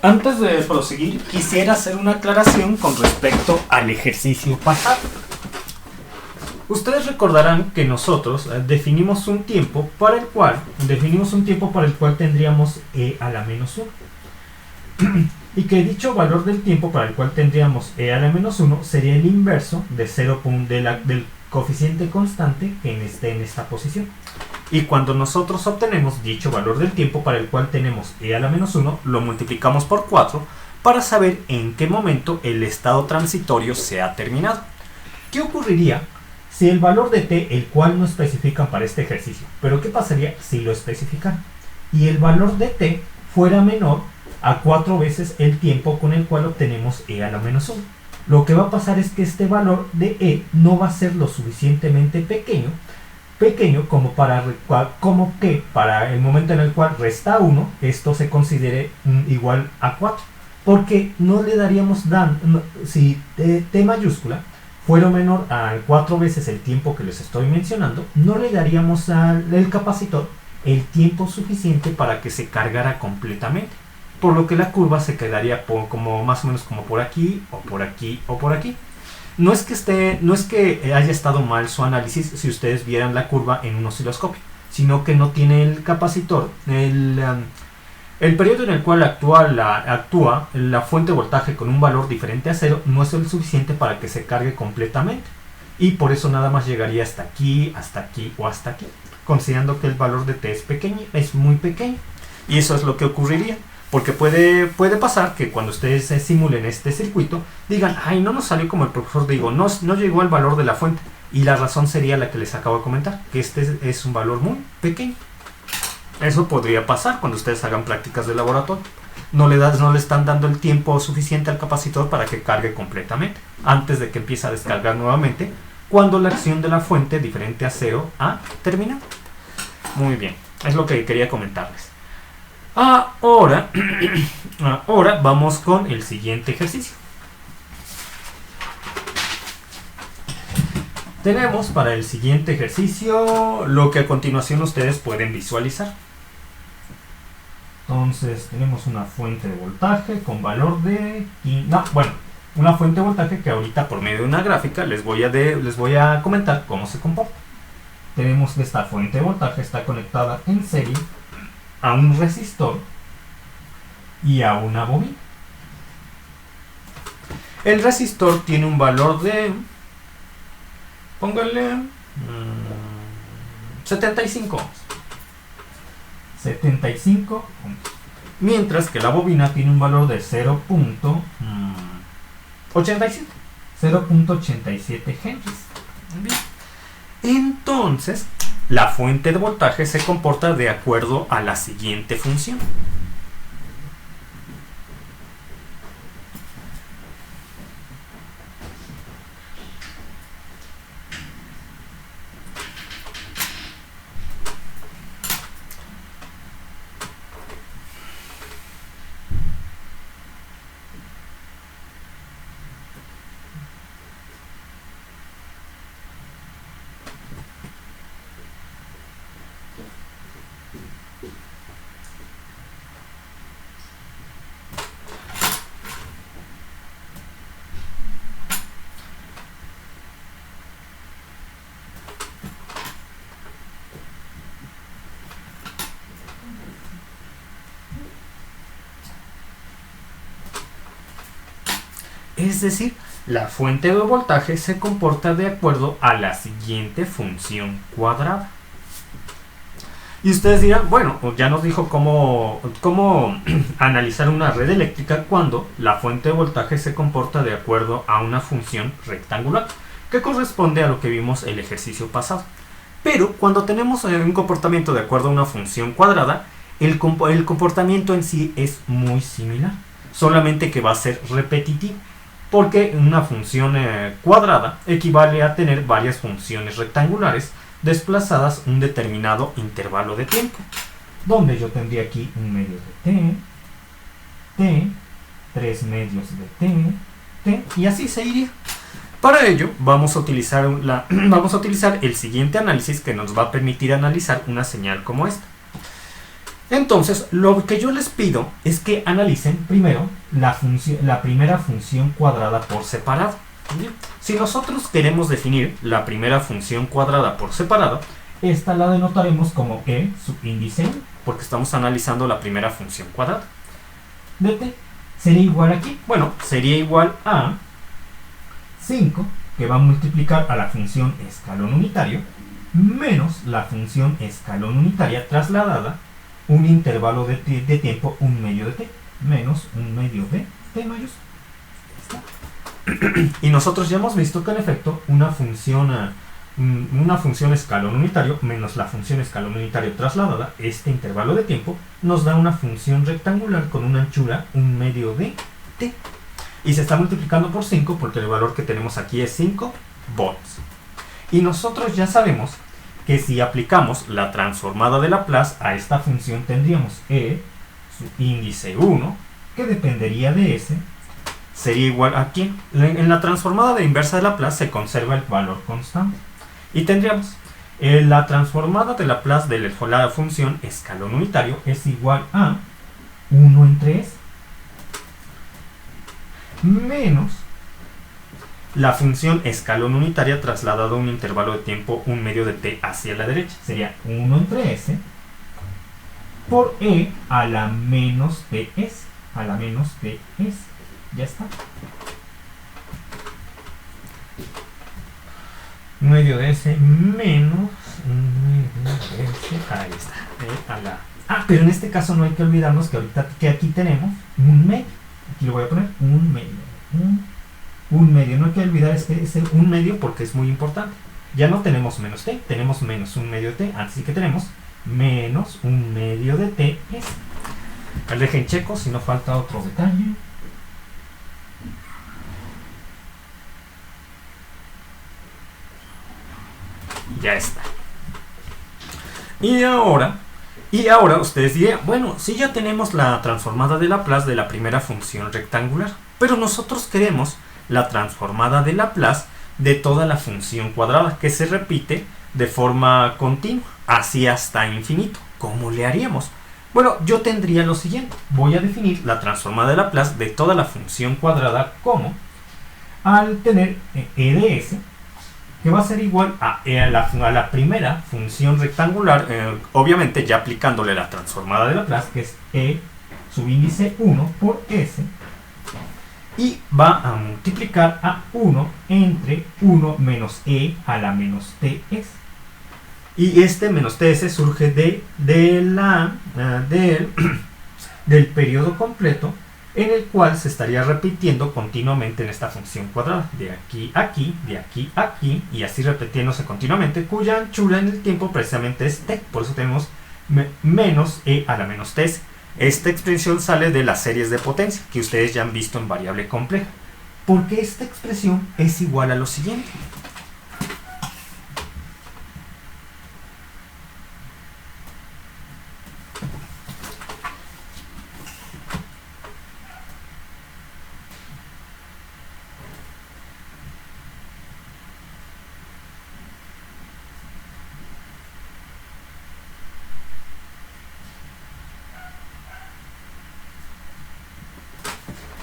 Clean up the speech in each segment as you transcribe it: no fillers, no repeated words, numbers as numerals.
Antes de proseguir, quisiera hacer una aclaración con respecto al ejercicio pasado. Ustedes recordarán que nosotros definimos un tiempo para el cual tendríamos e a la menos 1. Y que dicho valor del tiempo para el cual tendríamos e a la menos 1 sería el inverso de 0. Del coeficiente constante que esté en esta posición. Y cuando nosotros obtenemos dicho valor del tiempo para el cual tenemos e a la menos 1, lo multiplicamos por 4 para saber en qué momento el estado transitorio se ha terminado. ¿Qué ocurriría si el valor de t, el cual no especifican para este ejercicio, pero qué pasaría si lo especifican, y el valor de t fuera menor a 4 veces el tiempo con el cual obtenemos e a la menos 1? Lo que va a pasar es que este valor de e no va a ser lo suficientemente pequeño como que para el momento en el cual resta 1, esto se considere igual a 4. Porque no le daríamos si t mayúscula fuera menor a 4 veces el tiempo que les estoy mencionando, no le daríamos al capacitor el tiempo suficiente para que se cargara completamente. Por lo que la curva se quedaría como más o menos como por aquí, o por aquí, o por aquí. No es que haya estado mal su análisis si ustedes vieran la curva en un osciloscopio, sino que no tiene el capacitor, el periodo en el cual actúa la fuente de voltaje con un valor diferente a 0 no es el suficiente para que se cargue completamente. Y por eso nada más llegaría hasta aquí o hasta aquí, considerando que el valor de t es pequeño, es muy pequeño. Y eso es lo que ocurriría. Porque puede pasar que cuando ustedes simulen este circuito, digan, ay, no nos salió como el profesor digo, no llegó al valor de la fuente. Y la razón sería la que les acabo de comentar, que este es un valor muy pequeño. Eso podría pasar cuando ustedes hagan prácticas de laboratorio. No le están dando el tiempo suficiente al capacitor para que cargue completamente, antes de que empiece a descargar nuevamente, cuando la acción de la fuente diferente a 0 ha terminado. Muy bien, es lo que quería comentarles. Ahora vamos con el siguiente ejercicio. Tenemos para el siguiente ejercicio lo que a continuación ustedes pueden visualizar. Entonces tenemos una fuente de voltaje con valor de... una fuente de voltaje que ahorita por medio de una gráfica les voy a comentar cómo se comporta. Tenemos que esta fuente de voltaje está conectada en serie a un resistor y a una bobina. El resistor tiene un valor de, póngale 75 ohms. 75 ohms. Mientras que la bobina tiene un valor de 0.87 henries. Bien. Entonces, la fuente de voltaje se comporta de acuerdo a la siguiente función. Es decir, la fuente de voltaje se comporta de acuerdo a la siguiente función cuadrada. Y ustedes dirán, bueno, ya nos dijo cómo analizar una red eléctrica cuando la fuente de voltaje se comporta de acuerdo a una función rectangular, que corresponde a lo que vimos el ejercicio pasado. Pero cuando tenemos un comportamiento de acuerdo a una función cuadrada, el comportamiento en sí es muy similar, solamente que va a ser repetitivo. Porque una función cuadrada equivale a tener varias funciones rectangulares desplazadas un determinado intervalo de tiempo, donde yo tendría aquí un medio de t, 3 medios de t, y así se iría. Para ello vamos a utilizar el siguiente análisis que nos va a permitir analizar una señal como esta. Entonces, lo que yo les pido es que analicen primero la primera función cuadrada por separado. ¿Bien? Si nosotros queremos definir la primera función cuadrada por separado, esta la denotaremos como e subíndice 1, porque estamos analizando la primera función cuadrada. De t sería igual aquí. Bueno, sería igual a 5, que va a multiplicar a la función escalón unitario, menos la función escalón unitaria trasladada un intervalo de tiempo, un medio de t, menos un medio de t mayúscula. Y nosotros ya hemos visto que en efecto una función escalón unitario menos la función escalón unitario trasladada, este intervalo de tiempo, nos da una función rectangular con una anchura un medio de t. Y se está multiplicando por 5 porque el valor que tenemos aquí es 5 volts. Y nosotros ya sabemos que si aplicamos la transformada de Laplace a esta función tendríamos e subíndice 1, que dependería de s, sería igual a ¿quién? En la transformada de inversa de Laplace se conserva el valor constante. Y tendríamos la transformada de Laplace de la función escalón unitario es igual a 1 entre s menos la función escalón unitaria trasladada a un intervalo de tiempo un medio de t hacia la derecha. Sería 1 entre s por e a la menos ts. A la menos ts. Ya está. Un medio de s menos un medio de s. Ahí está. Pero en este caso no hay que olvidarnos que ahorita que aquí tenemos un medio. Aquí le voy a poner un medio. Un medio, no hay que olvidar ese un medio porque es muy importante. Ya no tenemos menos t, tenemos menos un medio de t, así que tenemos menos un medio de t es. Dejen checo si no falta otro detalle. Ya está. Y ahora ustedes dirán, bueno, sí ya tenemos la transformada de Laplace de la primera función rectangular, pero nosotros queremos la transformada de Laplace de toda la función cuadrada que se repite de forma continua, así hasta infinito. ¿Cómo le haríamos? Bueno, yo tendría lo siguiente. Voy a definir la transformada de Laplace de toda la función cuadrada como, al tener e de s, que va a ser igual a la primera función rectangular, obviamente ya aplicándole la transformada de Laplace, que es e subíndice 1 por s, y va a multiplicar a 1 entre 1 menos e a la menos ts. Y este menos ts surge del periodo completo en el cual se estaría repitiendo continuamente en esta función cuadrada, de aquí a aquí, de aquí a aquí, y así repitiéndose continuamente, cuya anchura en el tiempo precisamente es t. Por eso tenemos menos e a la menos ts. Esta expresión sale de las series de potencia que ustedes ya han visto en variable compleja, porque esta expresión es igual a lo siguiente.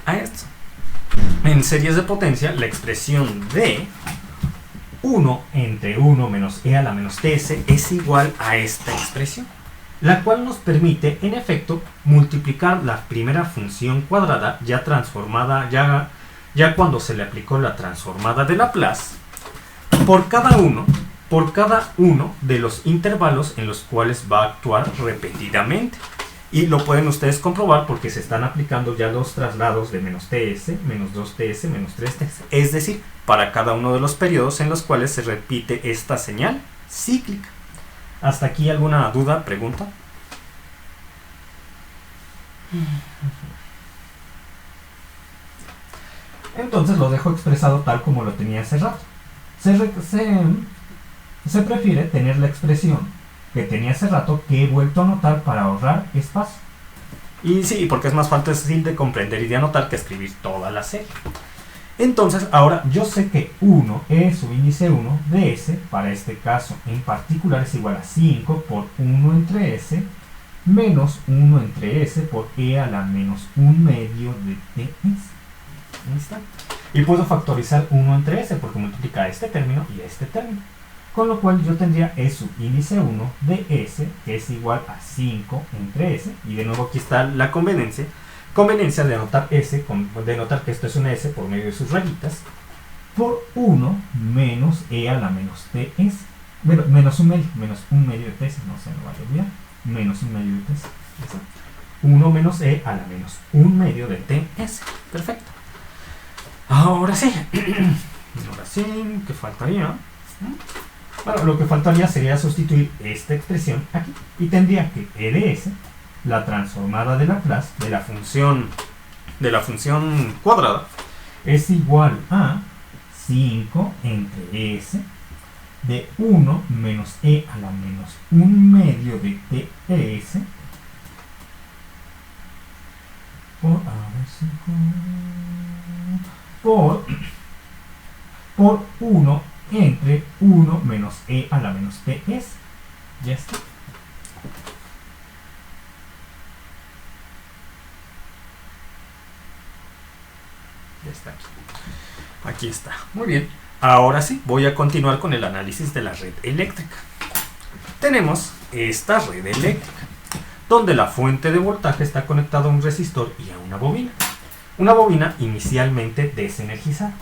A esto. En series de potencia, la expresión de 1 entre 1 menos e a la menos ts es igual a esta expresión, la cual nos permite, en efecto, multiplicar la primera función cuadrada ya transformada, ya cuando se le aplicó la transformada de Laplace, por cada uno de los intervalos en los cuales va a actuar repetidamente. Y lo pueden ustedes comprobar porque se están aplicando ya los traslados de menos ts, menos 2ts, menos 3ts. Es decir, para cada uno de los periodos en los cuales se repite esta señal cíclica. ¿Hasta aquí alguna duda, pregunta? Entonces lo dejo expresado tal como lo tenía hace rato. Se prefiere tener la expresión que tenía hace rato que he vuelto a anotar para ahorrar espacio. Y sí, porque es más fácil de comprender y de anotar que escribir toda la serie. Entonces, ahora yo sé que 1 e subíndice 1 de s, para este caso en particular, es igual a 5 por 1 entre s menos 1 entre S por E a la menos 1 medio de TS. Ahí está. Y puedo factorizar 1 entre S porque multiplica este término y este término. Con lo cual yo tendría E subíndice 1 de S, que es igual a 5 entre S. Y de nuevo aquí está la conveniencia. Conveniencia de anotar S, de notar que esto es una S por medio de sus rayitas, por 1 menos E a la menos TS. Bueno, menos 1 medio de TS, no se me vaya a olvidar. Menos 1 medio de TS. 1 menos E a la menos 1 medio de TS. Perfecto. Ahora sí. Ahora sí, ¿qué faltaría? Bueno, lo que faltaría sería sustituir esta expresión aquí. Y tendría que E de S, la transformada de Laplace de la función cuadrada, es igual a 5 entre S de 1 menos E a la menos 1 medio de TS por 1 entre 1 menos E a la menos TS. Ya está. Ya está aquí. Aquí está. Muy bien. Ahora sí, voy a continuar con el análisis de la red eléctrica. Tenemos esta red eléctrica, donde la fuente de voltaje está conectada a un resistor y a una bobina. Una bobina inicialmente desenergizada.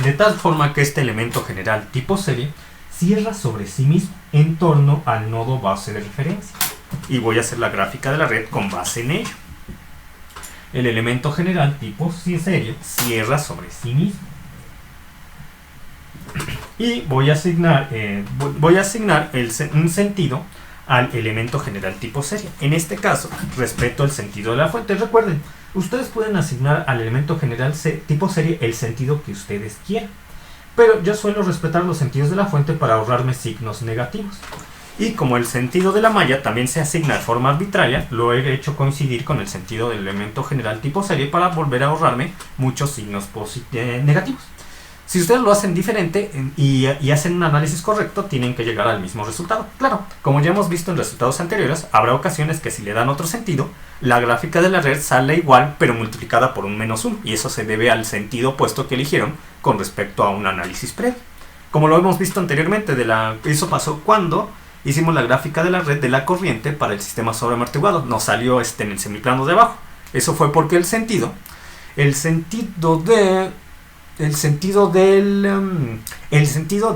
De tal forma que este elemento general tipo serie cierra sobre sí mismo en torno al nodo base de referencia. Y voy a hacer la gráfica de la red con base en ello. El elemento general tipo serie cierra sobre sí mismo. Y voy a asignar un sentido al elemento general tipo serie. En este caso, respeto el sentido de la fuente. Recuerden, ustedes pueden asignar al elemento general tipo serie el sentido que ustedes quieran. Pero yo suelo respetar los sentidos de la fuente para ahorrarme signos negativos. Y como el sentido de la malla también se asigna de forma arbitraria, lo he hecho coincidir con el sentido del elemento general tipo serie para volver a ahorrarme muchos signos negativos. Si ustedes lo hacen diferente y hacen un análisis correcto, tienen que llegar al mismo resultado. Claro, como ya hemos visto en resultados anteriores, habrá ocasiones que si le dan otro sentido, la gráfica de la red sale igual, pero multiplicada por un menos 1. Y eso se debe al sentido opuesto que eligieron con respecto a un análisis previo. Como lo hemos visto anteriormente, eso pasó cuando hicimos la gráfica de la red de la corriente para el sistema sobreamortiguado. Nos salió en el semiplano de abajo. Eso fue porque el sentido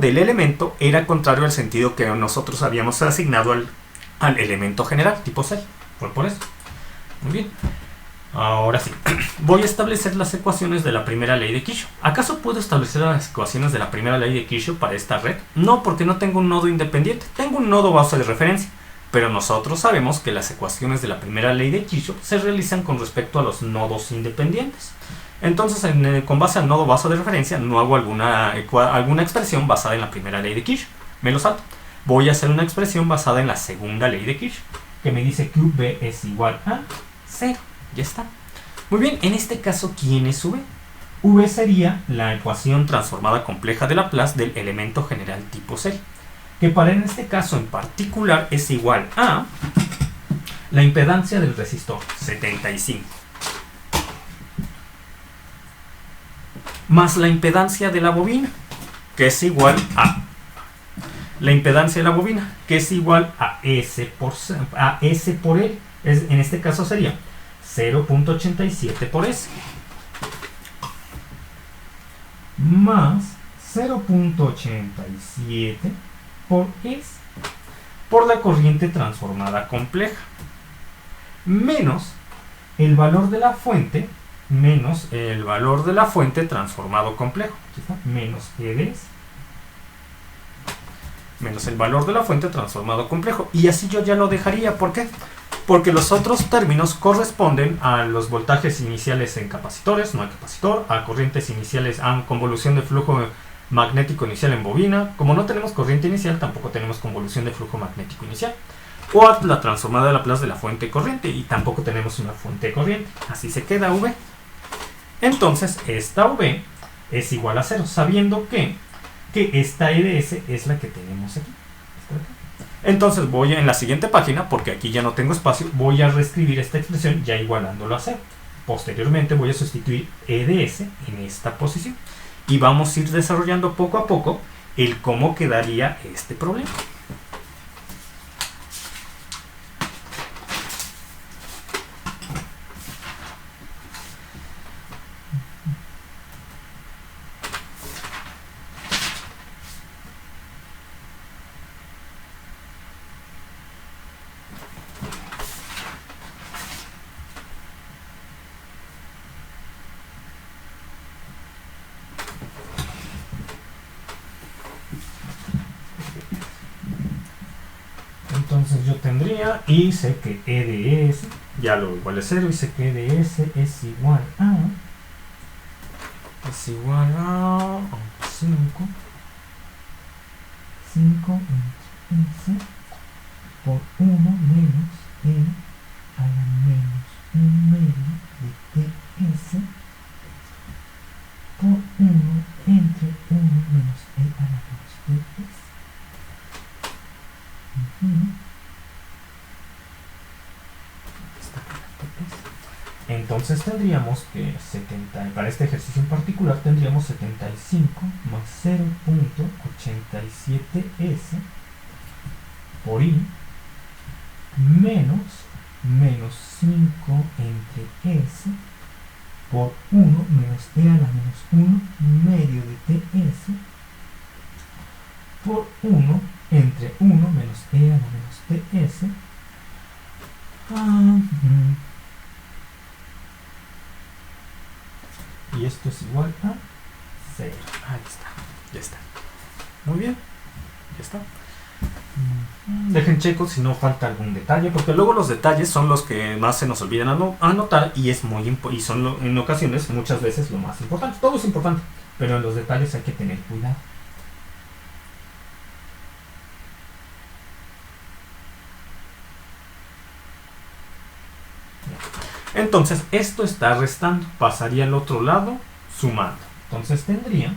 del elemento era contrario al sentido que nosotros habíamos asignado al elemento general, tipo C. Fue por eso. Muy bien. Ahora sí, voy a establecer las ecuaciones de la primera ley de Kirchhoff. ¿Acaso puedo establecer las ecuaciones de la primera ley de Kirchhoff para esta red? No, porque no tengo un nodo independiente. Tengo un nodo base de referencia. Pero nosotros sabemos que las ecuaciones de la primera ley de Kirchhoff se realizan con respecto a los nodos independientes. Entonces, con base al nodo base de referencia, no hago alguna expresión basada en la primera ley de Kirchhoff. Me lo salto. Voy a hacer una expresión basada en la segunda ley de Kirchhoff, que me dice que V es igual a 0. Ya está. Muy bien, en este caso, ¿quién es V? V sería la ecuación transformada compleja de Laplace del elemento general tipo serie, que para en este caso en particular es igual a la impedancia del resistor, 75, más la impedancia de la bobina, que es igual a la impedancia de la bobina, que es igual a S por L. En este caso sería 0.87 por S más 0.87 por S por la corriente transformada compleja menos el valor de la fuente transformado complejo. Aquí está, menos E de S menos el valor de la fuente transformado complejo. Y así yo ya lo dejaría. ¿Por qué? Porque los otros términos corresponden a los voltajes iniciales en capacitores, no hay capacitor, a corrientes iniciales, a convolución de flujo magnético inicial en bobina. Como no tenemos corriente inicial, tampoco tenemos convolución de flujo magnético inicial. O a la transformada de Laplace de la fuente corriente, y tampoco tenemos una fuente corriente. Así se queda V. Entonces, esta V es igual a 0, sabiendo que esta E de S es la que tenemos aquí. Entonces voy en la siguiente página, porque aquí ya no tengo espacio, voy a reescribir esta expresión ya igualándolo a 0. Posteriormente voy a sustituir e de s en esta posición. Y vamos a ir desarrollando poco a poco el cómo quedaría este problema. Entonces yo tendría, y sé que e de s, ya lo igual a 0, y sé que e de s es igual a 5 entre s por 1 menos e a la menos 1 medio de ts por 1 entre 1 menos e a la menos ts. Entonces tendríamos que 70, para este ejercicio en particular tendríamos 75 más 0.87s por i menos 5 entre s por 1 menos e a la menos 1 medio de ts por 1 entre 1 menos e a la menos ts. Y esto es igual a 0. Ahí está, ya está. Muy bien, ya está. Dejen checo si no falta algún detalle, porque luego los detalles son los que más se nos olvidan anotar y es y son en ocasiones, muchas veces, lo más importante. Todo es importante, pero en los detalles hay que tener cuidado. Entonces esto está restando, pasaría al otro lado sumando. Entonces tendría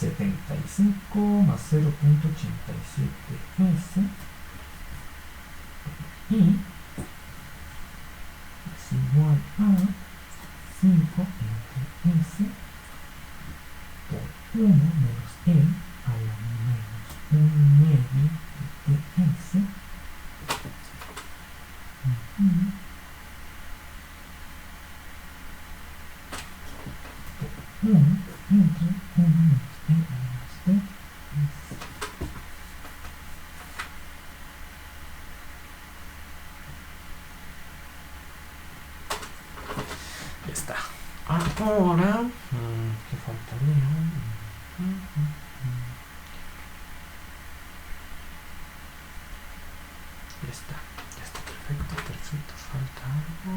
75 más 0.87s y es igual a 5 entre s por 1 menos e a la menos 1 medio de ts. Entre 1 menos e a la menos ts. Ya está. Ahora, ¿qué faltaría? Ya está perfecto, falta algo.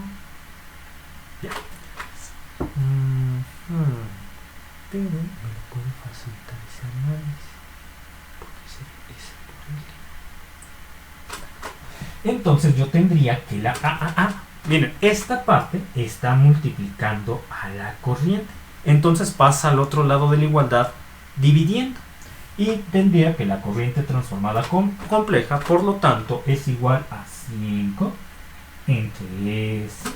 Ya. Pero me lo puede facilitar ese análisis, porque ese por él. Entonces yo tendría que la miren, esta parte está multiplicando a la corriente, entonces pasa al otro lado de la igualdad dividiendo, y tendría que la corriente transformada compleja, por lo tanto, es igual a 5 entre s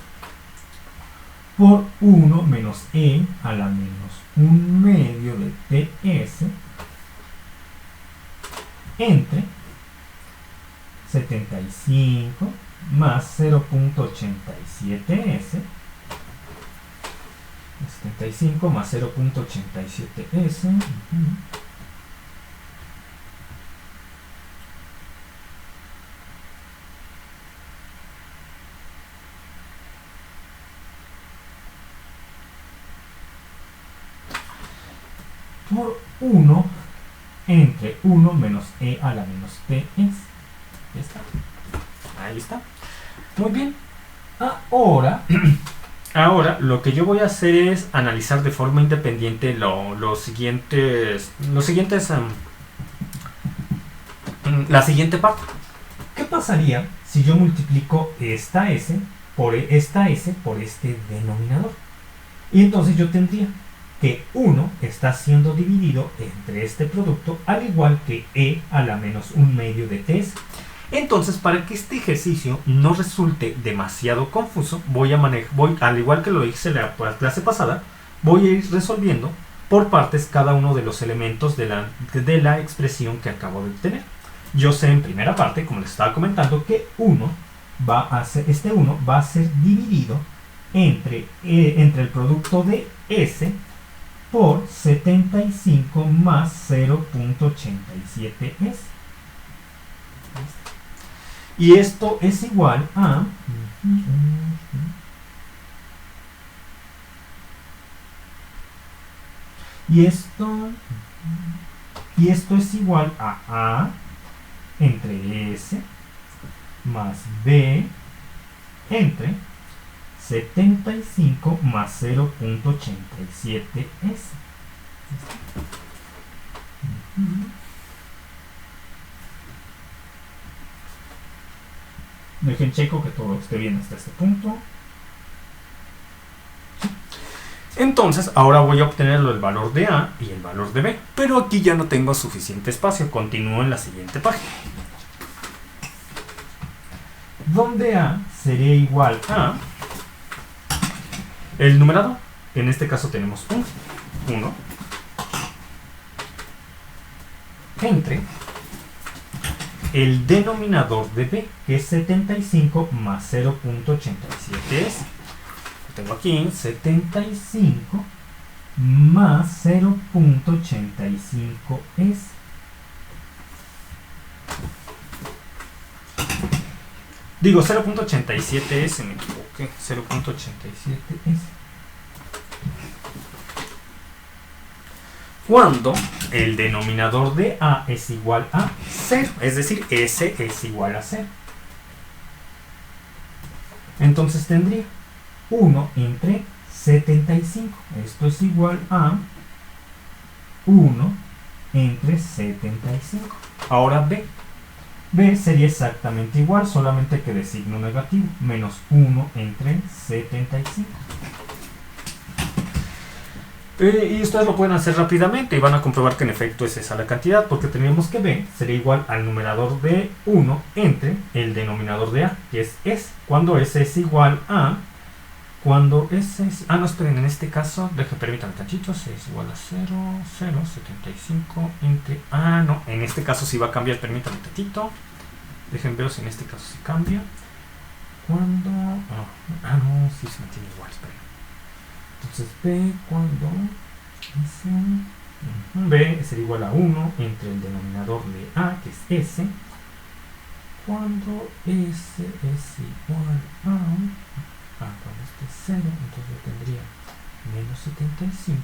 por 1 menos e a la menos 1 medio de ts entre 75 más 0.87s 75 más 0.87s por 1 entre 1 menos e a la menos ts. Ya está. Ahí está. Muy bien. Ahora lo que yo voy a hacer es analizar de forma independiente la siguiente parte. ¿Qué pasaría si yo multiplico esta s por este denominador? Y entonces yo tendría que 1 está siendo dividido entre este producto, al igual que e a la menos 1 medio de ts. Entonces, para que este ejercicio no resulte demasiado confuso, voy al igual que lo hice la clase pasada, voy a ir resolviendo por partes cada uno de los elementos de la expresión que acabo de obtener. Yo sé en primera parte, como les estaba comentando, que este 1 va a ser dividido entre el producto de S por 75 más 0.87S. Y esto es igual a... Y esto es igual a A entre S más B entre 75 más 0.87S. Dejen checo que todo esté bien hasta este punto. Entonces, ahora voy a obtener el valor de A y el valor de B. Pero aquí ya no tengo suficiente espacio. Continúo en la siguiente página. Donde A sería igual a el numerador. En este caso tenemos 1 entre el denominador de B, que es 75 más 0.87S. Tengo aquí 75 más 0.85S. Digo 0.87S, me equivoqué. 0.87S. Cuando el denominador de A es igual a 0, es decir, S es igual a 0. Entonces tendría 1 entre 75. Esto es igual a 1 entre 75. Ahora B. B sería exactamente igual, solamente que de signo negativo. Menos 1 entre 75. Y ustedes lo pueden hacer rápidamente y van a comprobar que en efecto es esa la cantidad, porque tenemos que B sería igual al numerador de 1 entre el denominador de A, que es S. Cuando S es igual a... Cuando S es... no, esperen, en este caso, permítanme tantito, S es igual a 0, 0, 75 entre... no, en este caso sí va a cambiar, permítanme tantito. Dejen ver si en este caso sí cambia. Cuando... no, sí se mantiene igual, esperen. Entonces B cuando B sería igual a 1 entre el denominador de A, que es S, cuando S es igual a cuando este es 0, entonces yo tendría menos 75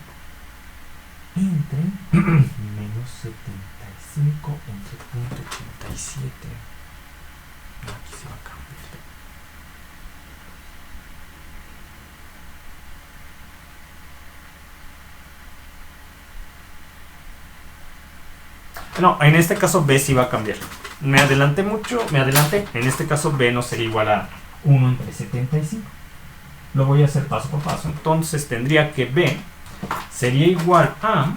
entre menos 75 entre punto 87. Aquí se va a cambiar. No, en este caso B sí va a cambiar. Me adelanté. En este caso B no sería igual a 1 entre 75. Lo voy a hacer paso por paso. Entonces tendría que B sería igual a...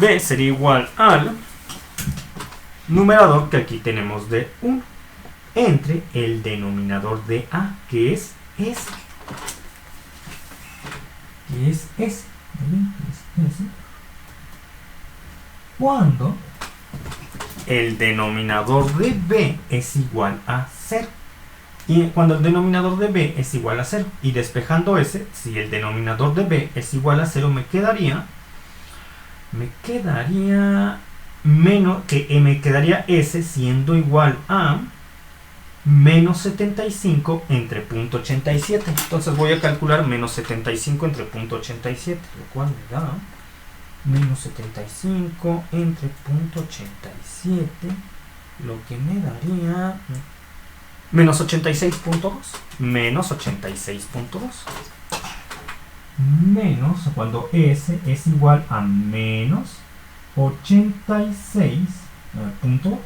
B sería igual al numerador que aquí tenemos de 1 entre el denominador de A, que es S. Cuando el denominador de B es igual a 0. Y cuando el denominador de B es igual a 0. Y despejando S, si el denominador de B es igual a 0, me quedaría S siendo igual a menos 75 entre punto 87. Entonces voy a calcular menos 75 entre punto 87, lo cual me da menos 75 entre punto 87, lo que me daría menos 86.2. Menos 86.2. Menos, cuando S es igual a menos 86.2.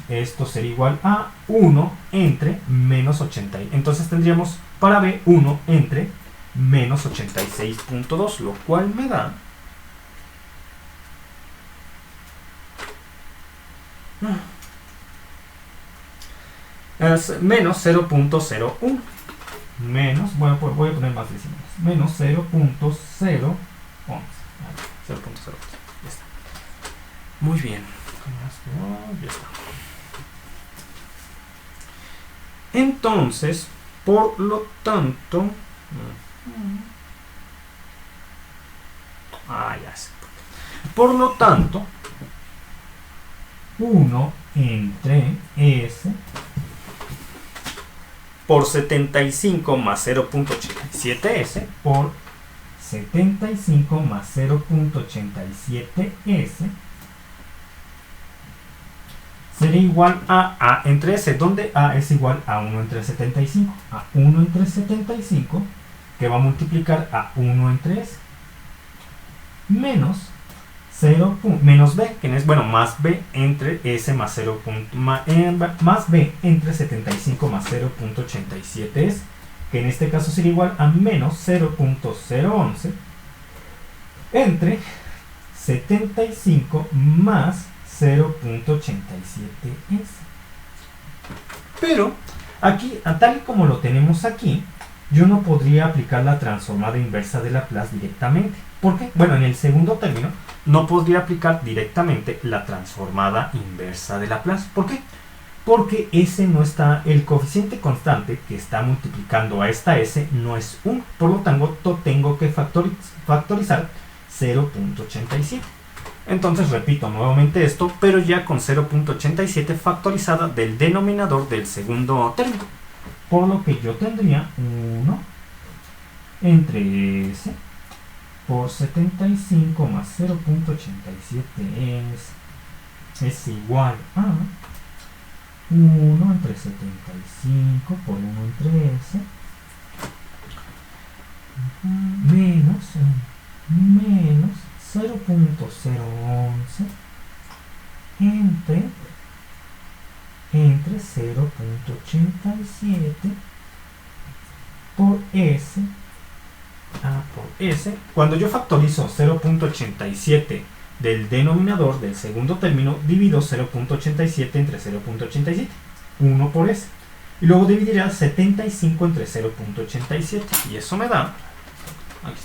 Esto sería igual a 1 entre menos 80. Entonces tendríamos para B 1 entre menos 86.2, lo cual me da Es menos 0.01. Menos, bueno, pues voy a poner más decimales. Menos 0.011. 0.011. Ya está. Muy bien. Ya está. Entonces, por lo tanto... ya sé. Por lo tanto, 1 entre S por 75 más 0.87S por 75 más 0.87S sería igual a A entre S, donde A es igual a 1 entre 75. A 1 entre 75, que va a multiplicar a 1 entre S, menos 0. Menos B, que es, bueno, más B entre S más 0. Más B entre 75 más 0.87S, que en este caso sería igual a menos 0.011 entre 75 más 0.87S. Pero aquí, tal y como lo tenemos aquí, yo no podría aplicar la transformada inversa de Laplace directamente. ¿Por qué? Bueno, en el segundo término no podría aplicar directamente la transformada inversa de Laplace. ¿Por qué? Porque ese no está, el coeficiente constante que está multiplicando a esta S no es 1. Por lo tanto, tengo que factorizar 0.87. Entonces repito nuevamente esto, pero ya con 0.87 factorizada del denominador del segundo término. Por lo que yo tendría 1 entre S por 75 más 0.87 es igual a 1 entre 75 por 1 entre S menos 0.011 entre 0.87 por S por S. Cuando yo factorizo 0.87 del denominador del segundo término, divido 0.87 entre 0.87, 1 por S, y luego dividiré 75 entre 0.87, y eso me da, aquí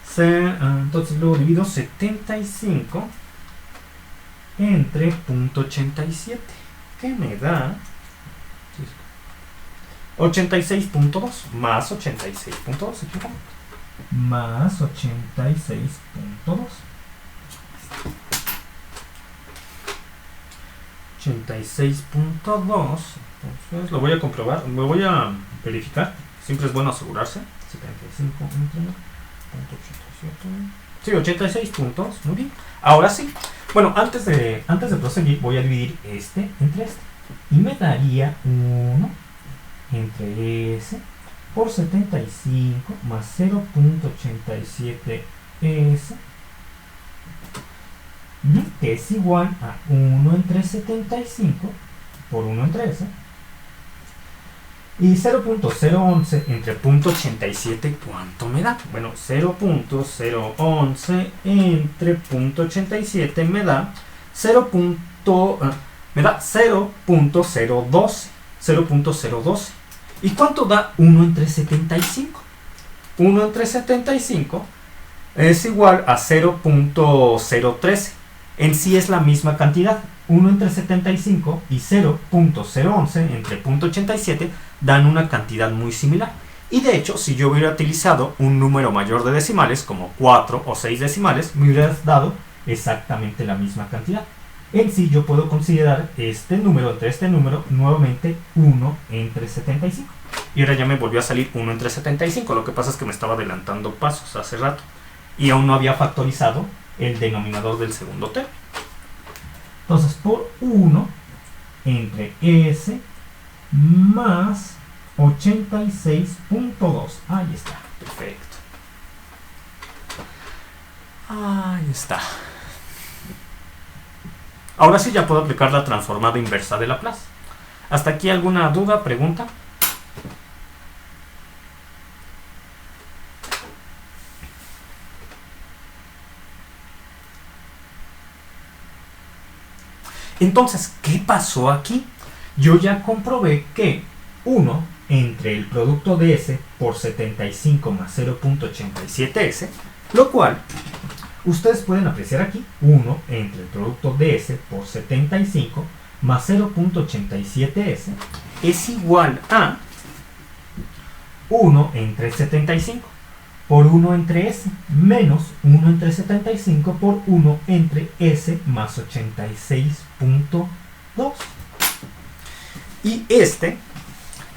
está, entonces luego divido 75 entre 0.87, que me da 86.2 más 86.2, más 86.2. 86.2. Entonces lo voy a comprobar, lo voy a verificar. Siempre es bueno asegurarse. 75 entre 0.87. Sí, 86 puntos. Muy bien. Ahora sí. Bueno, antes de proseguir, voy a dividir este entre este. Y me daría 1 entre S por 75 más 0.87S, que es igual a 1 entre 75 por 1 entre S, y 0.011 entre 0.87, ¿cuánto me da? Bueno, 0.011 entre 0.87 me da 0.012. ¿Y cuánto da 1 entre 75? 1 entre 75 es igual a 0.013. En sí es la misma cantidad. 1 entre 75 y 0.011 entre 0.87 dan una cantidad muy similar. Y de hecho, si yo hubiera utilizado un número mayor de decimales, como 4 o 6 decimales, me hubiera dado exactamente la misma cantidad. En sí yo puedo considerar este número entre este número nuevamente 1 entre 75. Y ahora ya me volvió a salir 1 entre 75. Lo que pasa es que me estaba adelantando pasos hace rato. Y aún no había factorizado el denominador del segundo término. Entonces por 1 entre S más 86.2. Ahí está. Perfecto. Ahí está. Ahora sí ya puedo aplicar la transformada inversa de Laplace. ¿Hasta aquí alguna duda, pregunta? Entonces, ¿qué pasó aquí? Yo ya comprobé que 1 entre el producto de S por 75 más 0.87S, lo cual ustedes pueden apreciar aquí, 1 entre el producto de S por 75 más 0.87S es igual a 1 entre 75 por 1 entre S menos 1 entre 75 por 1 entre S más 86.2.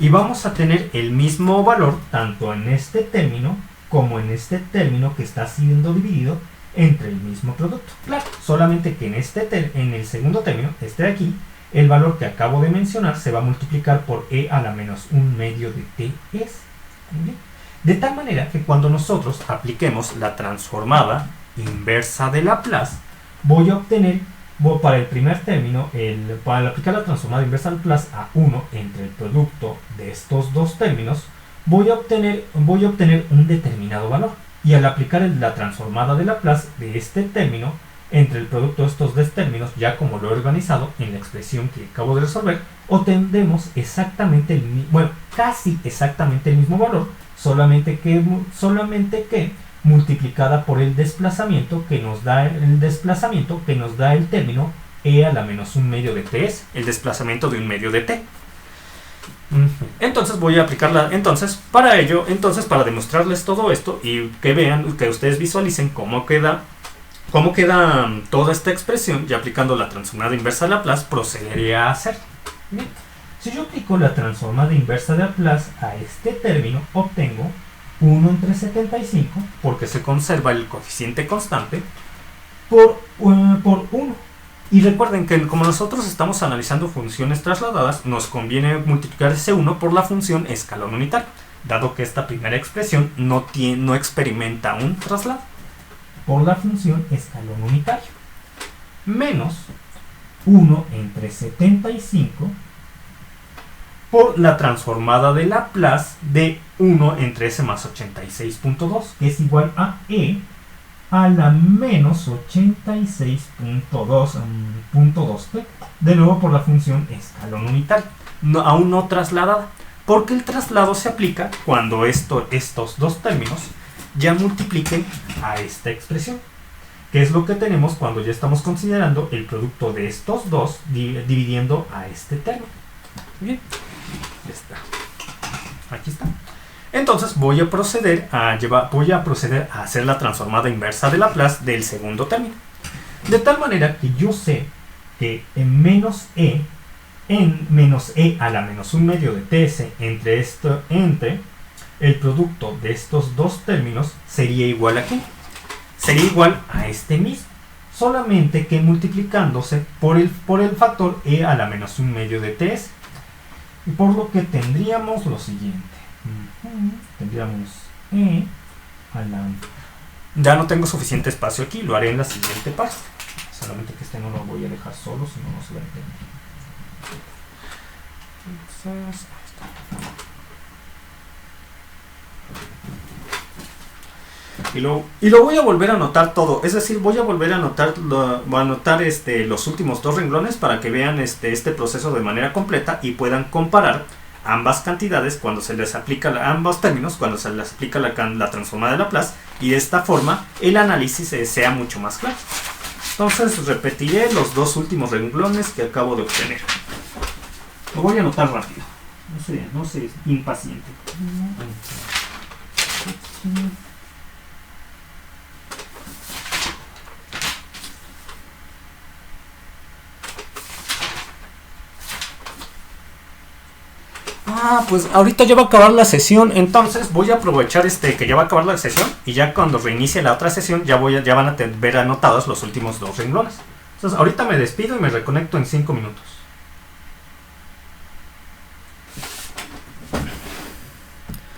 Y vamos a tener el mismo valor tanto en este término como en este término que está siendo dividido entre el mismo producto. Claro, solamente que en el segundo término, este de aquí, el valor que acabo de mencionar se va a multiplicar por e a la menos 1 medio de ts. De tal manera que cuando nosotros apliquemos la transformada inversa de Laplace, voy a obtener, para el primer término, para aplicar la transformada inversa de Laplace a 1 entre el producto de estos dos términos, voy a obtener un determinado valor. Y al aplicar la transformada de Laplace de este término entre el producto de estos dos términos, ya como lo he organizado en la expresión que acabo de resolver, obtendremos casi exactamente el mismo valor, solamente que multiplicada por el desplazamiento que nos da el término e a la menos 1 medio de ts, el desplazamiento de 1 medio de t. Entonces voy a aplicarla, para demostrarles todo esto y que vean, que ustedes visualicen cómo queda toda esta expresión, y aplicando la transformada inversa de Laplace procederé a hacer. Bien. Si yo aplico la transformada inversa de Laplace a este término, obtengo 1 entre 75, porque se conserva el coeficiente constante, por 1. Y recuerden que como nosotros estamos analizando funciones trasladadas, nos conviene multiplicar ese 1 por la función escalón unitario, dado que esta primera expresión no experimenta un traslado, por la función escalón unitario, menos 1 entre 75 por la transformada de Laplace de 1 entre S más 86.2, que es igual a E a la menos 86.2t, de nuevo por la función escalón unitario, aún no trasladada, porque el traslado se aplica cuando estos dos términos ya multipliquen a esta expresión, que es lo que tenemos cuando ya estamos considerando el producto de estos dos dividiendo a este término. Bien, ya está. Aquí está. Entonces voy a proceder a hacer la transformada inversa de Laplace del segundo término, de tal manera que yo sé que en menos e a la menos 1 medio de ts entre el producto de estos dos términos sería igual a ¿qué? Sería igual a este mismo, solamente que multiplicándose por el factor e a la menos 1 medio de ts, y por lo que tendríamos lo siguiente. Tendríamos e a la... Ya no tengo suficiente espacio aquí, lo haré en la siguiente parte, solamente que este no lo voy a dejar solo, si no, no se va a entender. Entonces, ahí está. Y lo voy a volver a anotar todo, es decir, voy a volver a anotar los últimos dos renglones para que vean este proceso de manera completa y puedan comparar ambas cantidades cuando se les aplica ambos términos cuando se les aplica la transformada de Laplace, y de esta forma el análisis sea mucho más claro. Entonces repetiré los dos últimos renglones que acabo de obtener. Lo voy a anotar rápido, no sé, impaciente. Pues ahorita ya va a acabar la sesión, entonces voy a aprovechar que ya va a acabar la sesión, y ya cuando reinicie la otra sesión ya van a ver anotados los últimos dos renglones. Entonces ahorita me despido y me reconecto en 5 minutos.